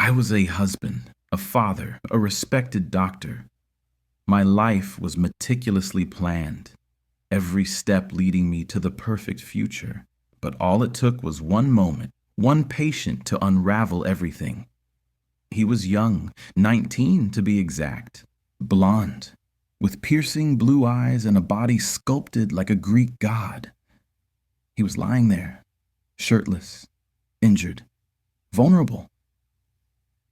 I was a husband, a father, a respected doctor. My life was meticulously planned, every step leading me to the perfect future. But all it took was one moment, one patient to unravel everything. He was young, 19 to be exact, blonde, with piercing blue eyes and a body sculpted like a Greek god. He was lying there, shirtless, injured, vulnerable,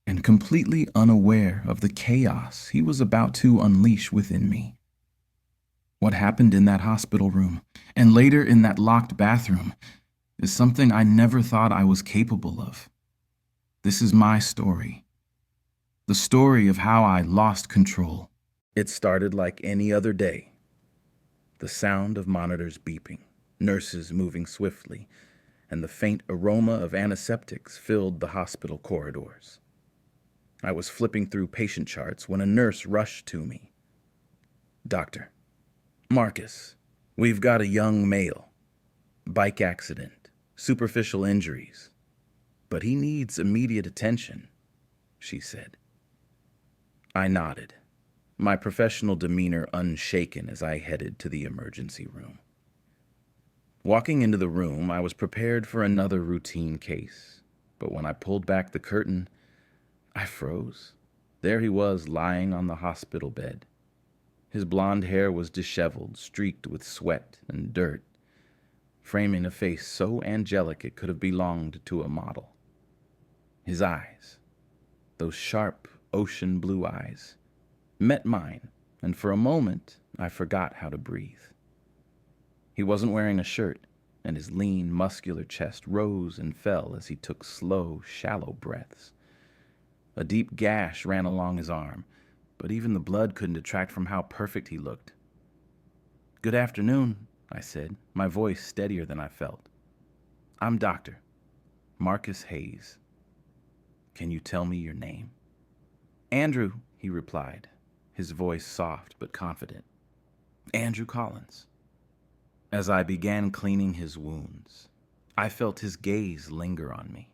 and completely unaware of the chaos he was about to unleash within me. What happened in that hospital room, and later in that locked bathroom, is something I never thought I was capable of. This is my story. The story of how I lost control. It started like any other day. The sound of monitors beeping, nurses moving swiftly, and the faint aroma of antiseptics filled the hospital corridors. I was flipping through patient charts when a nurse rushed to me. "Doctor, Marcus, we've got a young male. Bike accident, superficial injuries. But he needs immediate attention," she said. I nodded, my professional demeanor unshaken as I headed to the emergency room. Walking into the room, I was prepared for another routine case. But when I pulled back the curtain, I froze. There he was, lying on the hospital bed. His blonde hair was disheveled, streaked with sweat and dirt, framing a face so angelic it could have belonged to a model. His eyes, those sharp ocean blue eyes, met mine, and for a moment I forgot how to breathe. He wasn't wearing a shirt, and his lean, muscular chest rose and fell as he took slow, shallow breaths. A deep gash ran along his arm, but even the blood couldn't detract from how perfect he looked. "Good afternoon," I said, my voice steadier than I felt. "I'm Dr. Marcus Hayes. Can you tell me your name?" "Andrew," he replied, his voice soft but confident. "Andrew Collins." As I began cleaning his wounds, I felt his gaze linger on me.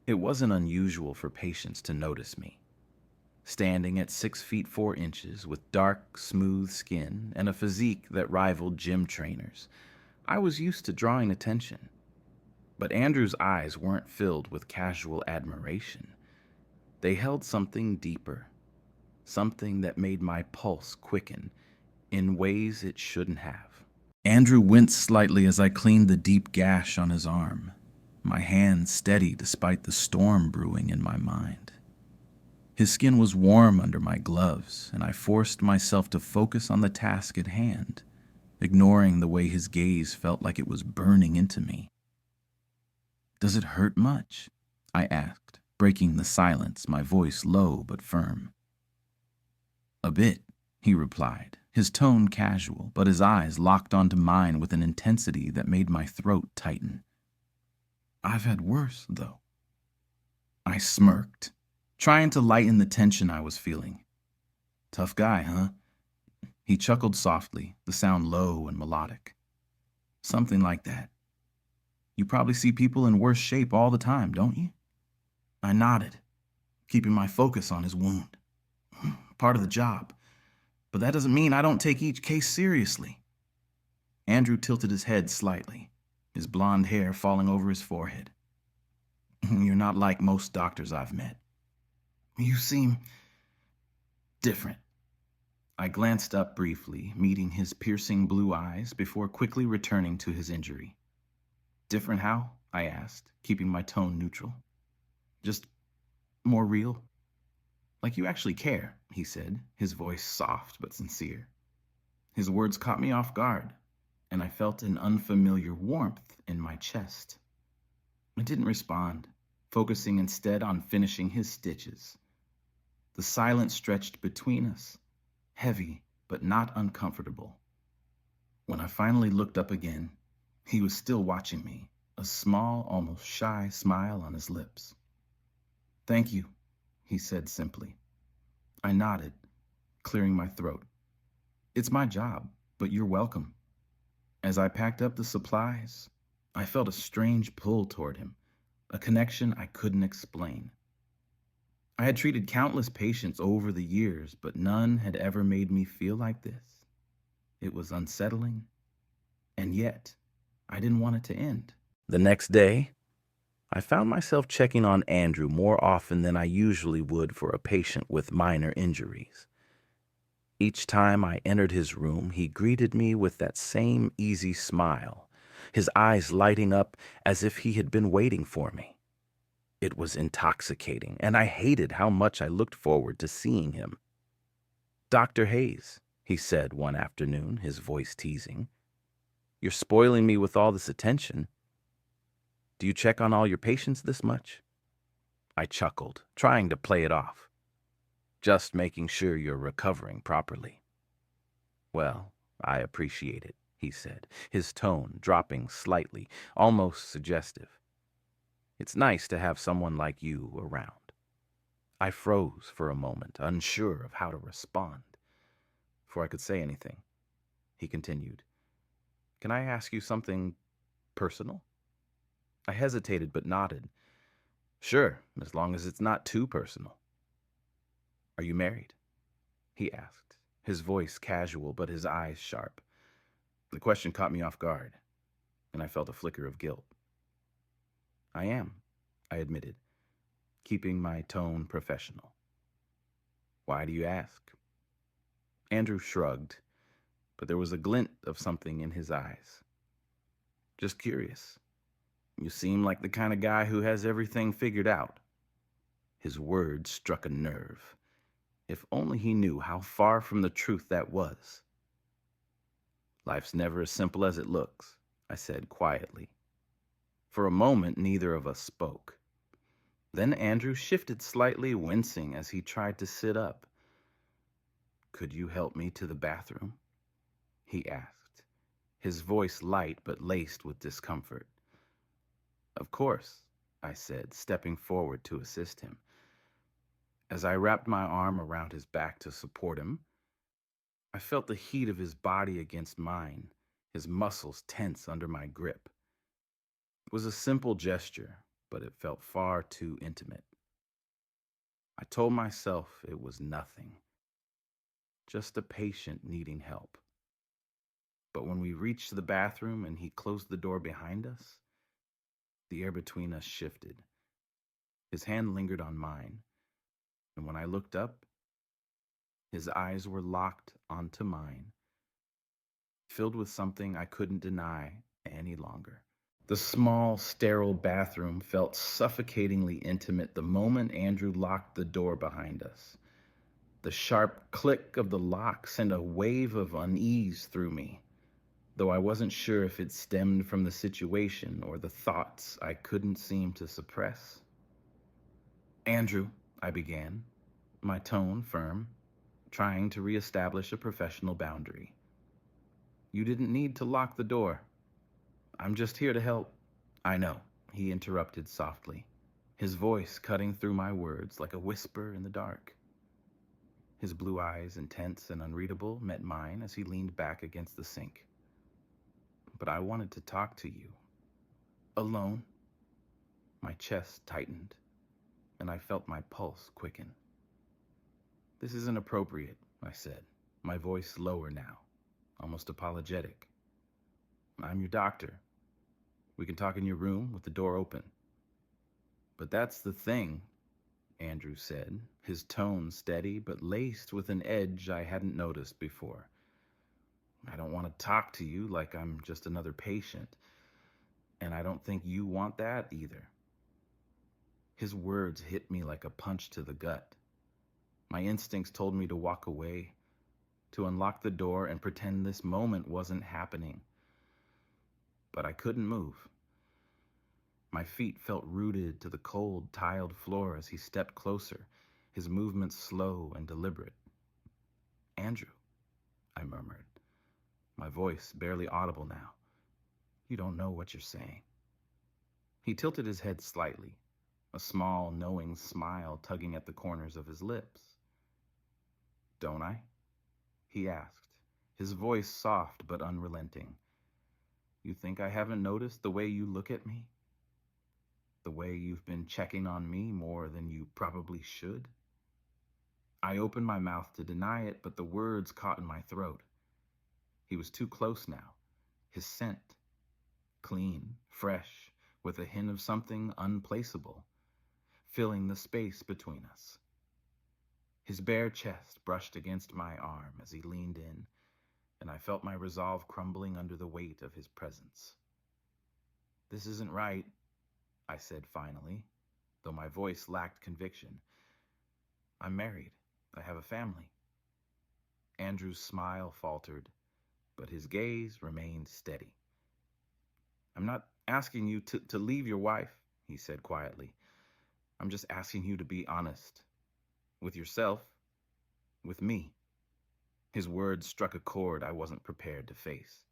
It wasn't unusual for patients to notice me. Standing at 6 feet 4 inches with dark, smooth skin and a physique that rivaled gym trainers, I was used to drawing attention. But Andrew's eyes weren't filled with casual admiration. They held something deeper, something that made my pulse quicken in ways it shouldn't have. Andrew winced slightly as I cleaned the deep gash on his arm, my hand steady despite the storm brewing in my mind. His skin was warm under my gloves, and I forced myself to focus on the task at hand, ignoring the way his gaze felt like it was burning into me. "Does it hurt much?" I asked, breaking the silence, my voice low but firm. "A bit," he replied, his tone casual, but his eyes locked onto mine with an intensity that made my throat tighten. "I've had worse, though." I smirked, trying to lighten the tension I was feeling. "Tough guy, huh?" He chuckled softly, the sound low and melodic. "Something like that. You probably see people in worse shape all the time, don't you?" I nodded, keeping my focus on his wound. "Part of the job. But that doesn't mean I don't take each case seriously." Andrew tilted his head slightly, his blonde hair falling over his forehead. "You're not like most doctors I've met. You seem different." I glanced up briefly, meeting his piercing blue eyes before quickly returning to his injury. "Different how?" I asked, keeping my tone neutral. "Just more real." "Like you actually care," he said, his voice soft but sincere. His words caught me off guard, and I felt an unfamiliar warmth in my chest. I didn't respond, focusing instead on finishing his stitches. The silence stretched between us, heavy but not uncomfortable. When I finally looked up again, he was still watching me, a small, almost shy smile on his lips. "Thank you," he said simply. I nodded, clearing my throat. "It's my job, but you're welcome." As I packed up the supplies, I felt a strange pull toward him, a connection I couldn't explain. I had treated countless patients over the years, but none had ever made me feel like this. It was unsettling, and yet I didn't want it to end. The next day, I found myself checking on Andrew more often than I usually would for a patient with minor injuries. Each time I entered his room, he greeted me with that same easy smile, his eyes lighting up as if he had been waiting for me. It was intoxicating, and I hated how much I looked forward to seeing him. "Dr. Hayes," he said one afternoon, his voice teasing, "you're spoiling me with all this attention. Do you check on all your patients this much?" I chuckled, trying to play it off. "Just making sure you're recovering properly." "Well, I appreciate it," he said, his tone dropping slightly, almost suggestive. "It's nice to have someone like you around." I froze for a moment, unsure of how to respond. Before I could say anything, he continued, "Can I ask you something personal?" I hesitated but nodded. "Sure, as long as it's not too personal." "Are you married?" he asked, his voice casual but his eyes sharp. The question caught me off guard, and I felt a flicker of guilt. "I am," I admitted, keeping my tone professional. "Why do you ask?" Andrew shrugged, but there was a glint of something in his eyes. "Just curious. You seem like the kind of guy who has everything figured out." His words struck a nerve. If only he knew how far from the truth that was. "Life's never as simple as it looks," I said quietly. For a moment, neither of us spoke. Then Andrew shifted slightly, wincing as he tried to sit up. "Could you help me to the bathroom?" he asked, his voice light but laced with discomfort. "Of course," I said, stepping forward to assist him. As I wrapped my arm around his back to support him, I felt the heat of his body against mine, his muscles tense under my grip. It was a simple gesture, but it felt far too intimate. I told myself it was nothing, just a patient needing help. But when we reached the bathroom and he closed the door behind us, the air between us shifted. His hand lingered on mine, and when I looked up, his eyes were locked onto mine, filled with something I couldn't deny any longer. The small, sterile bathroom felt suffocatingly intimate the moment Andrew locked the door behind us. The sharp click of the lock sent a wave of unease through me, though I wasn't sure if it stemmed from the situation or the thoughts I couldn't seem to suppress. "Andrew," I began, my tone firm, trying to reestablish a professional boundary. "You didn't need to lock the door. I'm just here to help." "I know," he interrupted softly, his voice cutting through my words like a whisper in the dark. His blue eyes, intense and unreadable, met mine as he leaned back against the sink. "But I wanted to talk to you. Alone." My chest tightened, and I felt my pulse quicken. "This isn't appropriate," I said, my voice lower now, almost apologetic. "I'm your doctor. We can talk in your room with the door open." "But that's the thing," Andrew said, his tone steady but laced with an edge I hadn't noticed before. "I don't want to talk to you like I'm just another patient, and I don't think you want that either." His words hit me like a punch to the gut. My instincts told me to walk away, to unlock the door and pretend this moment wasn't happening. But I couldn't move. My feet felt rooted to the cold, tiled floor as he stepped closer, his movements slow and deliberate. "Andrew," I murmured, my voice barely audible now. "You don't know what you're saying." He tilted his head slightly, a small, knowing smile tugging at the corners of his lips. "Don't I?" he asked, his voice soft but unrelenting. "You think I haven't noticed the way you look at me?" The way you've been checking on me more than you probably should? I opened my mouth to deny it, but the words caught in my throat. He was too close now. His scent, clean, fresh, with a hint of something unplaceable, filling the space between us. His bare chest brushed against my arm as he leaned in, and I felt my resolve crumbling under the weight of his presence. "This isn't right," I said finally, though my voice lacked conviction. "I'm married. I have a family." Andrew's smile faltered, but his gaze remained steady. "I'm not asking you to leave your wife," he said quietly. "I'm just asking you to be honest. With yourself, with me." His words struck a chord I wasn't prepared to face.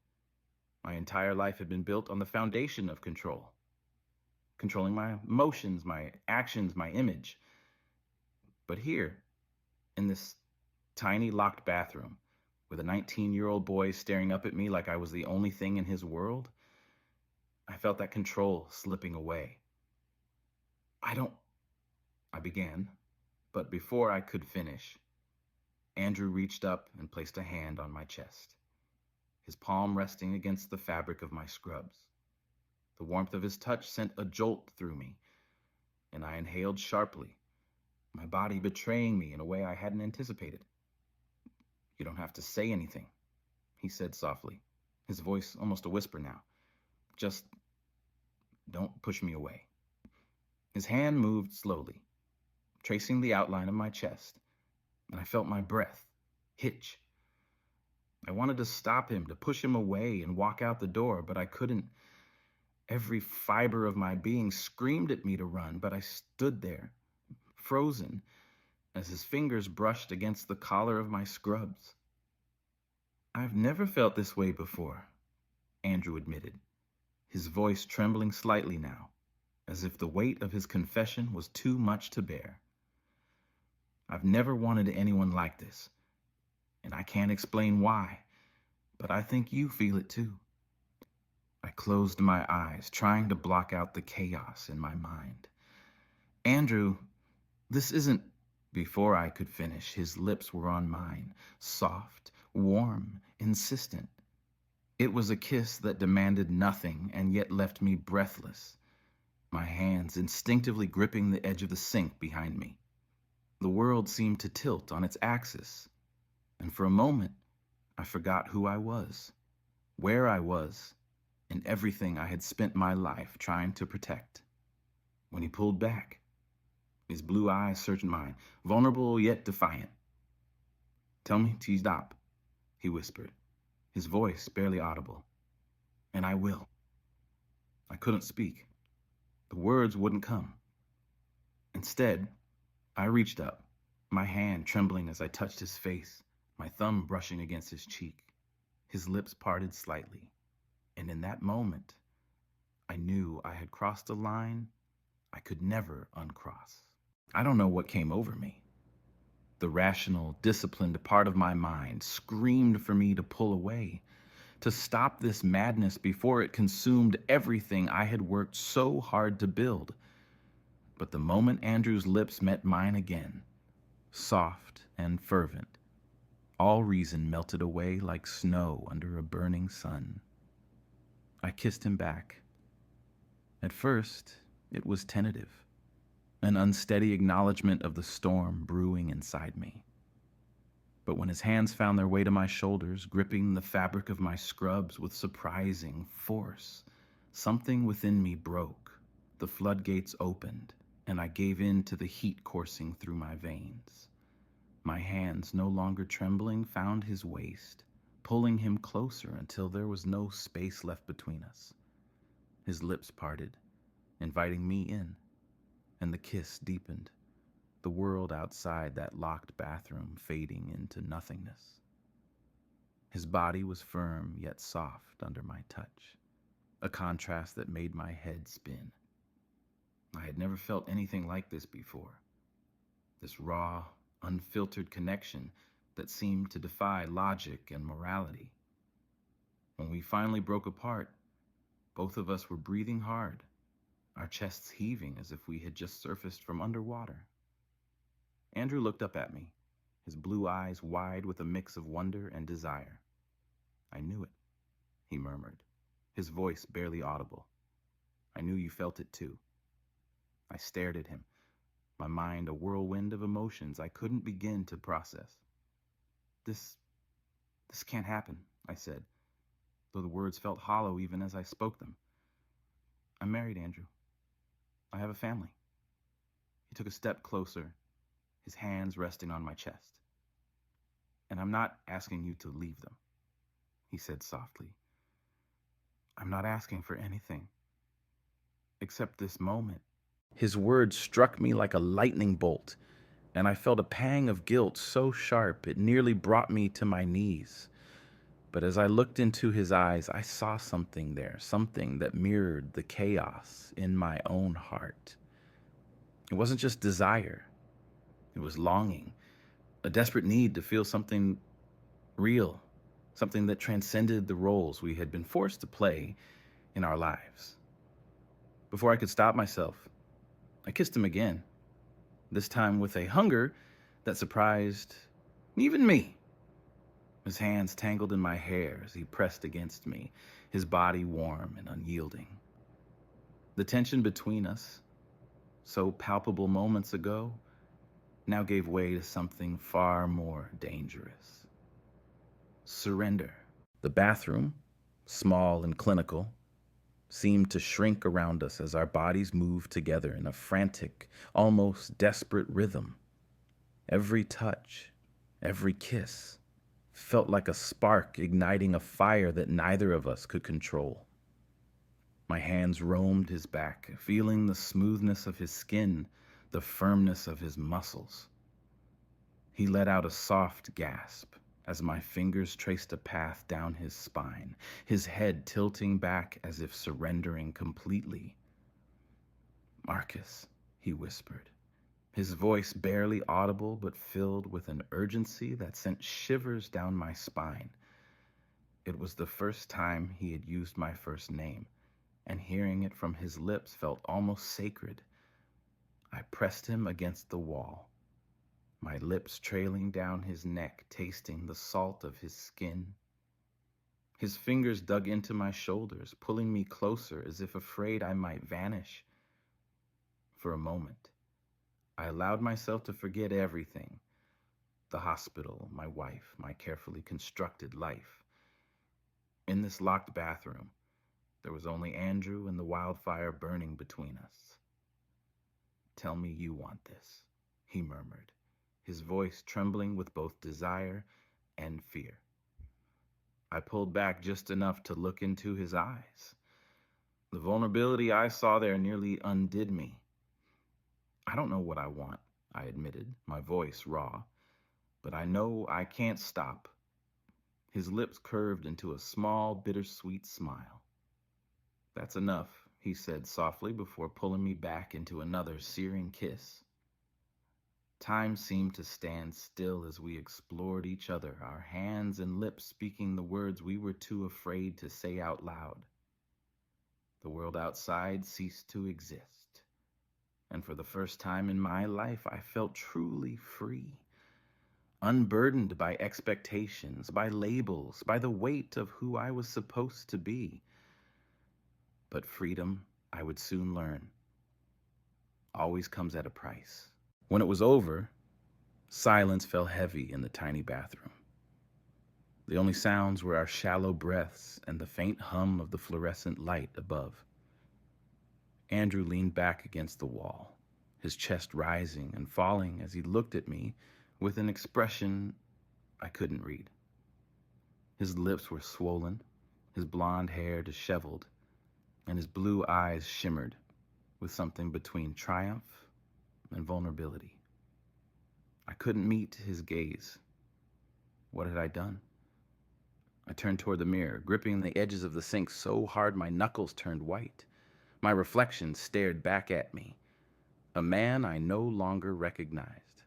My entire life had been built on the foundation of control. Controlling my emotions, my actions, my image. But here, in this tiny locked bathroom, with a 19-year-old boy staring up at me like I was the only thing in his world, I felt that control slipping away. I began, but before I could finish, Andrew reached up and placed a hand on my chest, his palm resting against the fabric of my scrubs. The warmth of his touch sent a jolt through me, and I inhaled sharply, my body betraying me in a way I hadn't anticipated. "You don't have to say anything," he said softly, his voice almost a whisper now. "Just don't push me away." His hand moved slowly, tracing the outline of my chest, and I felt my breath hitch. I wanted to stop him, to push him away and walk out the door, but I couldn't. Every fiber of my being screamed at me to run, but I stood there, frozen, as his fingers brushed against the collar of my scrubs. "I've never felt this way before," Andrew admitted, his voice trembling slightly now, as if the weight of his confession was too much to bear. "I've never wanted anyone like this, and I can't explain why, but I think you feel it too." I closed my eyes, trying to block out the chaos in my mind. "Andrew, this isn't—" Before I could finish, his lips were on mine, soft, warm, insistent. It was a kiss that demanded nothing and yet left me breathless, my hands instinctively gripping the edge of the sink behind me. The world seemed to tilt on its axis, and for a moment, I forgot who I was, where I was, and everything I had spent my life trying to protect. When he pulled back, his blue eyes searched mine, vulnerable yet defiant. "Tell me to stop," he whispered, his voice barely audible. "And I will." I couldn't speak. The words wouldn't come. Instead, I reached up, my hand trembling as I touched his face, my thumb brushing against his cheek. His lips parted slightly, and in that moment, I knew I had crossed a line I could never uncross. I don't know what came over me. The rational, disciplined part of my mind screamed for me to pull away, to stop this madness before it consumed everything I had worked so hard to build. But the moment Andrew's lips met mine again, soft and fervent, all reason melted away like snow under a burning sun. I kissed him back. At first, it was tentative, an unsteady acknowledgement of the storm brewing inside me. But when his hands found their way to my shoulders, gripping the fabric of my scrubs with surprising force, something within me broke. The floodgates opened, and I gave in to the heat coursing through my veins. My hands, no longer trembling, found his waist, pulling him closer until there was no space left between us. His lips parted, inviting me in, and the kiss deepened, the world outside that locked bathroom fading into nothingness. His body was firm yet soft under my touch, a contrast that made my head spin. I had never felt anything like this before. This raw, unfiltered connection that seemed to defy logic and morality. When we finally broke apart, both of us were breathing hard, our chests heaving as if we had just surfaced from underwater. Andrew looked up at me, his blue eyes wide with a mix of wonder and desire. "I knew it," he murmured, his voice barely audible. "I knew you felt it too." I stared at him, my mind a whirlwind of emotions I couldn't begin to process. This can't happen," I said, though the words felt hollow even as I spoke them. "I'm married, Andrew. I have a family." He took a step closer, his hands resting on my chest. "And I'm not asking you to leave them," he said softly. "I'm not asking for anything except this moment." His words struck me like a lightning bolt, and I felt a pang of guilt so sharp it nearly brought me to my knees. But as I looked into his eyes, I saw something there, something that mirrored the chaos in my own heart. It wasn't just desire, it was longing, a desperate need to feel something real, something that transcended the roles we had been forced to play in our lives. Before I could stop myself, I kissed him again, this time with a hunger that surprised even me. His hands tangled in my hair as he pressed against me, his body warm and unyielding. The tension between us, so palpable moments ago, now gave way to something far more dangerous. Surrender. The bathroom, small and clinical, seemed to shrink around us as our bodies moved together in a frantic, almost desperate rhythm. Every touch, every kiss, felt like a spark igniting a fire that neither of us could control. My hands roamed his back, feeling the smoothness of his skin, the firmness of his muscles. He let out a soft gasp as my fingers traced a path down his spine, his head tilting back as if surrendering completely. "Marcus," he whispered, his voice barely audible but filled with an urgency that sent shivers down my spine. It was the first time he had used my first name, and hearing it from his lips felt almost sacred. I pressed him against the wall, my lips trailing down his neck, tasting the salt of his skin. His fingers dug into my shoulders, pulling me closer as if afraid I might vanish. For a moment, I allowed myself to forget everything: the hospital, my wife, my carefully constructed life. In this locked bathroom, there was only Andrew and the wildfire burning between us. "Tell me you want this," he murmured, his voice trembling with both desire and fear. I pulled back just enough to look into his eyes. The vulnerability I saw there nearly undid me. "I don't know what I want," I admitted, my voice raw, "but I know I can't stop." His lips curved into a small, bittersweet smile. "That's enough," he said softly before pulling me back into another searing kiss. Time seemed to stand still as we explored each other, our hands and lips speaking the words we were too afraid to say out loud. The world outside ceased to exist, and for the first time in my life, I felt truly free, unburdened by expectations, by labels, by the weight of who I was supposed to be. But freedom, I would soon learn, always comes at a price. When it was over, silence fell heavy in the tiny bathroom. The only sounds were our shallow breaths and the faint hum of the fluorescent light above. Andrew leaned back against the wall, his chest rising and falling as he looked at me with an expression I couldn't read. His lips were swollen, his blonde hair disheveled, and his blue eyes shimmered with something between triumph and vulnerability. I couldn't meet his gaze. What had I done? I turned toward the mirror, gripping the edges of the sink so hard my knuckles turned white. My reflection stared back at me, a man I no longer recognized.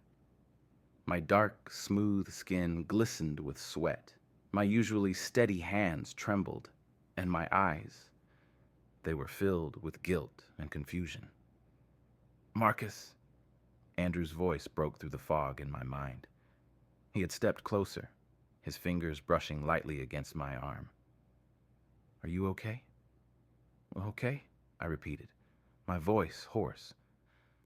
My dark, smooth skin glistened with sweat. My usually steady hands trembled, and my eyes, They were filled with guilt and confusion. Marcus, Andrew's voice broke through the fog in my mind. He had stepped closer, his fingers brushing lightly against my arm. Are you okay? Okay, I repeated, my voice hoarse.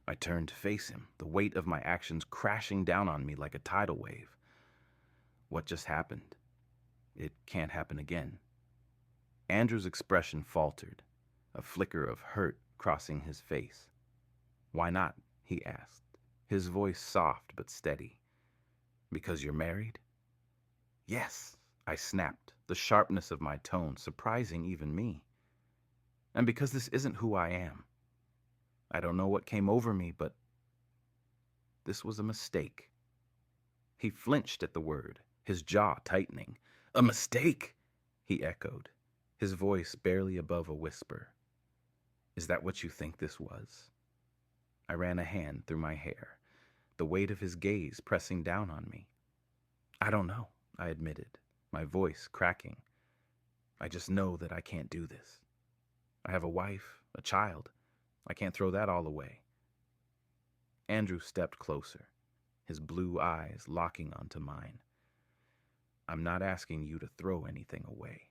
I turned to face him, the weight of my actions crashing down on me like a tidal wave. What just happened? It can't happen again. Andrew's expression faltered, a flicker of hurt crossing his face. Why not? He asked, his voice soft but steady. Because you're married? Yes, I snapped, the sharpness of my tone surprising even me. And because this isn't who I am. I don't know what came over me, but this was a mistake. He flinched at the word, his jaw tightening. A mistake, he echoed, his voice barely above a whisper. Is that what you think this was? I ran a hand through my hair, the weight of his gaze pressing down on me. I don't know, I admitted, my voice cracking. I just know that I can't do this. I have a wife, a child. I can't throw that all away. Andrew stepped closer, his blue eyes locking onto mine. I'm not asking you to throw anything away,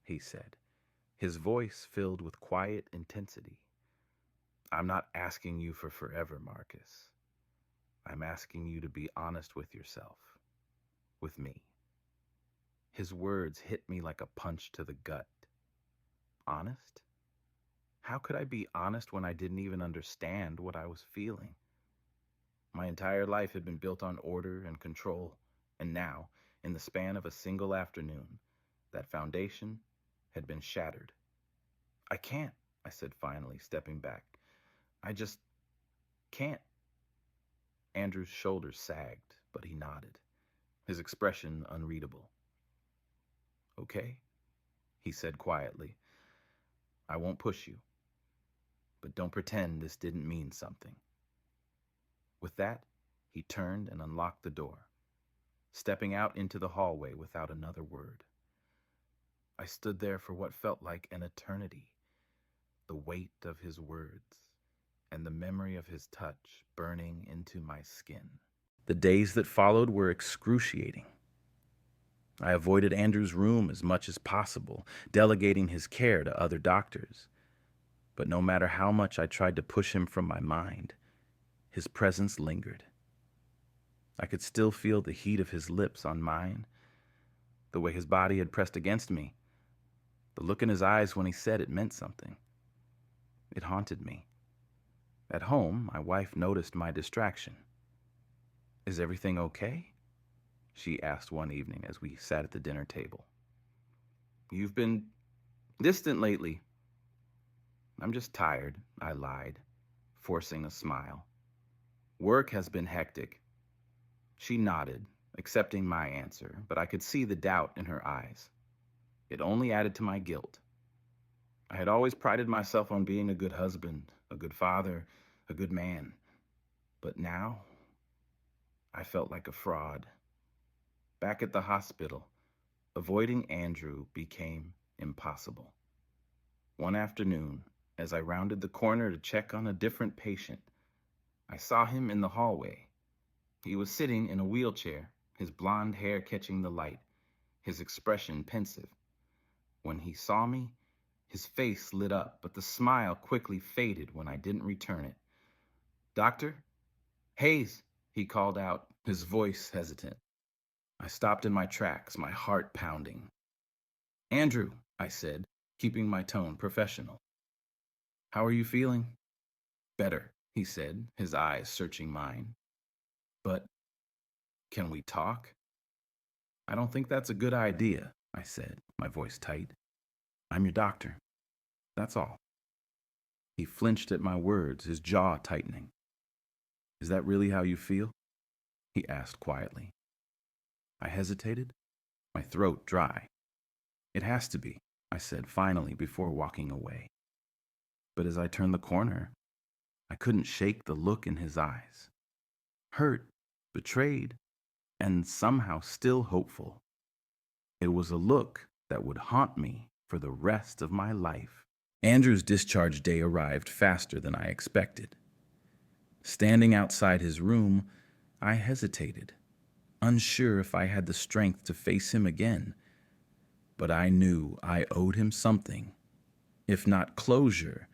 he said, his voice filled with quiet intensity. I'm not asking you for forever, Marcus. I'm asking you to be honest with yourself, with me. His words hit me like a punch to the gut. Honest? How could I be honest when I didn't even understand what I was feeling? My entire life had been built on order and control, and now, in the span of a single afternoon, that foundation had been shattered. I can't, I said finally, stepping back. I just can't. Andrew's shoulders sagged, but he nodded, his expression unreadable. Okay, he said quietly. I won't push you, but don't pretend this didn't mean something. With that, he turned and unlocked the door, stepping out into the hallway without another word. I stood there for what felt like an eternity, the weight of his words and the memory of his touch burning into my skin. The days that followed were excruciating. I avoided Andrew's room as much as possible, delegating his care to other doctors. But no matter how much I tried to push him from my mind, his presence lingered. I could still feel the heat of his lips on mine, the way his body had pressed against me. The look in his eyes when he said it meant something. It haunted me. At home, my wife noticed my distraction. Is everything okay? She asked one evening as we sat at the dinner table. You've been distant lately. I'm just tired, I lied, forcing a smile. Work has been hectic. She nodded, accepting my answer, but I could see the doubt in her eyes. It only added to my guilt. I had always prided myself on being a good husband, a good father, a good man. But now, I felt like a fraud. Back at the hospital, avoiding Andrew became impossible. One afternoon, as I rounded the corner to check on a different patient, I saw him in the hallway. He was sitting in a wheelchair, his blonde hair catching the light, his expression pensive. When he saw me, his face lit up, but the smile quickly faded when I didn't return it. Doctor? Hayes, he called out, his voice hesitant. I stopped in my tracks, my heart pounding. Andrew, I said, keeping my tone professional. How are you feeling? Better, he said, his eyes searching mine. But can we talk? I don't think that's a good idea, I said, my voice tight. I'm your doctor. That's all. He flinched at my words, his jaw tightening. Is that really how you feel? He asked quietly. I hesitated, my throat dry. It has to be, I said finally before walking away. But as I turned the corner, I couldn't shake the look in his eyes. Hurt, betrayed, and somehow still hopeful. It was a look that would haunt me for the rest of my life. Andrew's discharge day arrived faster than I expected. Standing outside his room, I hesitated, unsure if I had the strength to face him again. But I knew I owed him something, if not closure,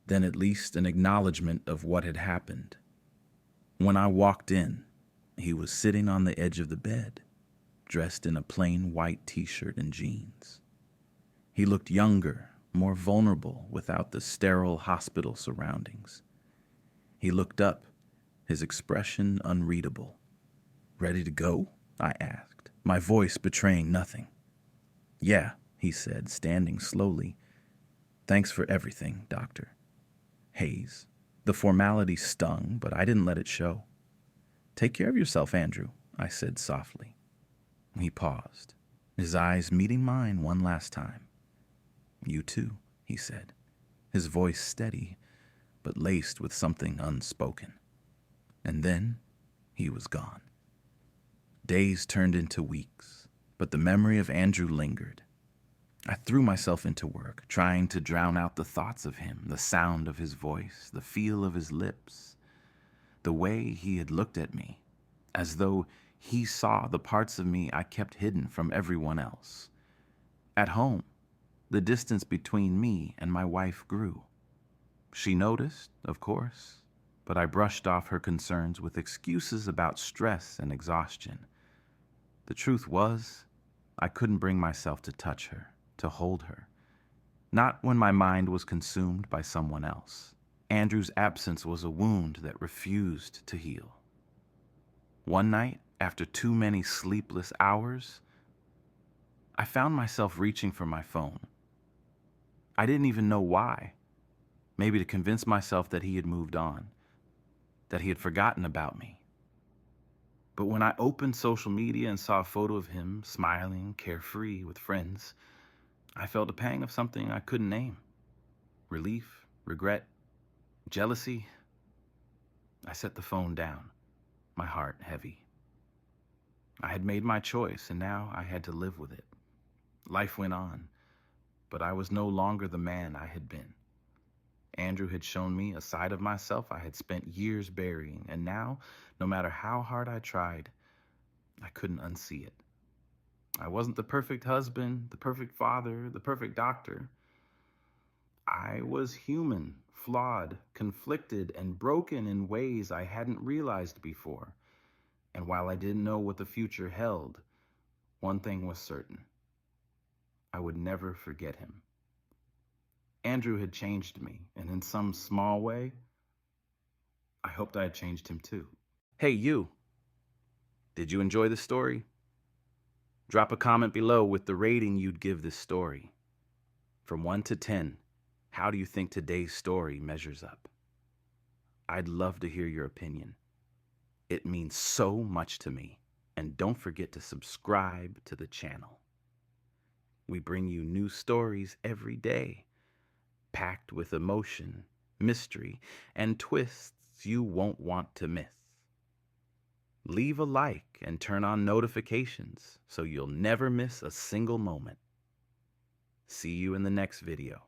then at least an acknowledgement of what had happened. When I walked in, he was sitting on the edge of the bed, dressed in a plain white t-shirt and jeans. He looked younger, more vulnerable without the sterile hospital surroundings. He looked up, his expression unreadable. "Ready to go?" I asked, my voice betraying nothing. "Yeah," he said, standing slowly. "Thanks for everything, Doctor." Hayes. The formality stung, but I didn't let it show. "Take care of yourself, Andrew," I said softly. He paused, his eyes meeting mine one last time. "You too," he said, his voice steady, but laced with something unspoken. And then he was gone. Days turned into weeks, but the memory of Andrew lingered. I threw myself into work, trying to drown out the thoughts of him, the sound of his voice, the feel of his lips, the way he had looked at me, as though he saw the parts of me I kept hidden from everyone else. At home, the distance between me and my wife grew. She noticed, of course, but I brushed off her concerns with excuses about stress and exhaustion. The truth was, I couldn't bring myself to touch her, to hold her. Not when my mind was consumed by someone else. Andrew's absence was a wound that refused to heal. One night, after too many sleepless hours, I found myself reaching for my phone. I didn't even know why. Maybe to convince myself that he had moved on, that he had forgotten about me. But when I opened social media and saw a photo of him smiling, carefree with friends, I felt a pang of something I couldn't name. Relief, regret, jealousy. I set the phone down, my heart heavy. I had made my choice, and now I had to live with it. Life went on, but I was no longer the man I had been. Andrew had shown me a side of myself I had spent years burying, and now, no matter how hard I tried, I couldn't unsee it. I wasn't the perfect husband, the perfect father, the perfect doctor. I was human, flawed, conflicted, and broken in ways I hadn't realized before. And while I didn't know what the future held, one thing was certain. I would never forget him. Andrew had changed me, and in some small way, I hoped I had changed him too. Hey, you. Did you enjoy the story? Drop a comment below with the rating you'd give this story. From 1 to 10, how do you think today's story measures up? I'd love to hear your opinion. It means so much to me. And don't forget to subscribe to the channel. We bring you new stories every day, packed with emotion, mystery, and twists you won't want to miss. Leave a like and turn on notifications so you'll never miss a single moment. See you in the next video.